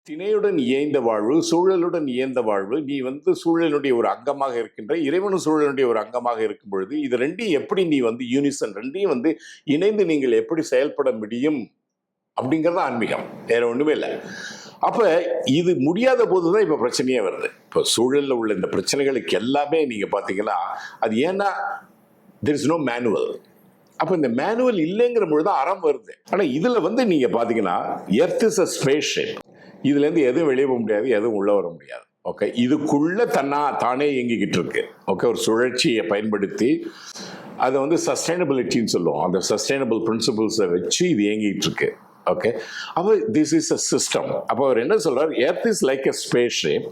திணையுடன் இயைந்த வாழ்வு, சூழலுடன் இயைந்த வாழ்வு. நீ சூழலுடைய ஒரு அங்கமாக இருக்கின்ற, இறைவனும் சூழலுடைய ஒரு அங்கமாக இருக்கும் பொழுது, இது 2யும் எப்படி நீ யூனிசன் 2யும் இணைந்து நீங்கள் எப்படி செயல்பட முடியும் அப்படிங்கிறது ஆன்மீகம். வேற ஒண்ணுமே இல்லை. அப்ப இது முடியாத போதுதான் இப்ப பிரச்சனையே வருது. இப்ப சூழல்ல உள்ள இந்த பிரச்சனைகளுக்கு எல்லாமே நீங்க பாத்தீங்கன்னா, அது ஏன்னா there is no manual. அப்ப இந்த மேனுவல் இல்லைங்கிற பொழுது அறம் வருது. ஆனா இதுல நீங்க பாத்தீங்கன்னா, எர்த் இஸ் a spaceship. இதுல இருந்து எதுவும் வெளியே போக முடியாது, எதுவும் உள்ள வர முடியாது. ஓகே, இதுக்குள்ள தானே இயங்கிக்கிட்டு இருக்கு. ஓகே, ஒரு சுழற்சியை பயன்படுத்தி அதை சஸ்டைனபிலிட்டின்னு சொல்லுவோம். அந்த சஸ்டைனபிள் பிரின்சிபிள்ஸை வச்சு இது இயங்கிட்டு இருக்கு. ஓகே, அப்போ திஸ் இஸ் அ சிஸ்டம். அப்போ அவர் என்ன சொல்றார்? Earth is like a spaceship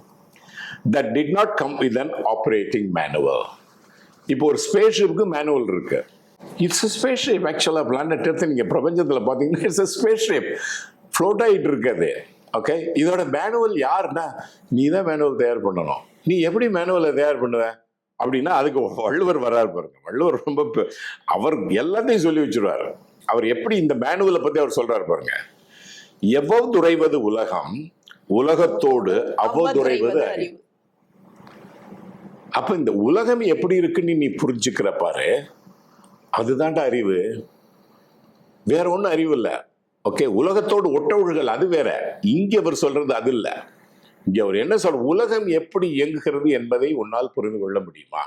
that did not come with an operating manual. இப்போ ஒரு ஸ்பேஸ்ஷிப்புக்கு மேனுவல் இருக்கு. It's a spaceship. ஆக்சுவலா பிளானட் எர்த் நீங்க பிரபஞ்சத்துல பாத்தீங்கன்னா இட்ஸ் அ ஸ்பேஸ்ஷிப். ஃப்ளோட் ஆகிட்டு இருக்காது. ஓகே, இதோட மேனுவல் யாருன்னா நீ தான் மேனுவல் தயார் பண்ணணும். நீ எப்படி மேனுவலை தயார் பண்ணுவ அப்படின்னா அதுக்கு வள்ளுவர் வராரு பாருங்க. வள்ளுவர் ரொம்ப அவர் எல்லாத்தையும் சொல்லி வச்சிருவாரு. அவர் எப்படி இந்த மேனுவலை பத்தி அவர் சொல்றாரு பாருங்க. எவ்வதுரைவது உலகம், உலகத்தோடு அவ்வதுரைவது அறிவு. அப்ப இந்த உலகம் எப்படி இருக்குன்னு நீ புரிஞ்சுக்கிற பாரு, அதுதான்டா அறிவு. வேற ஒன்றும் அறிவு இல்லை. ஓகே, உலகத்தோடு ஒட்ட ஒழுகல் அது வேற. இங்க அவர் சொல்றது அது இல்ல. இங்க அவர் என்ன சொல்ற, உலகம் எப்படி இயங்குகிறது என்பதை உன்னால் புரிந்து கொள்ள முடியுமா?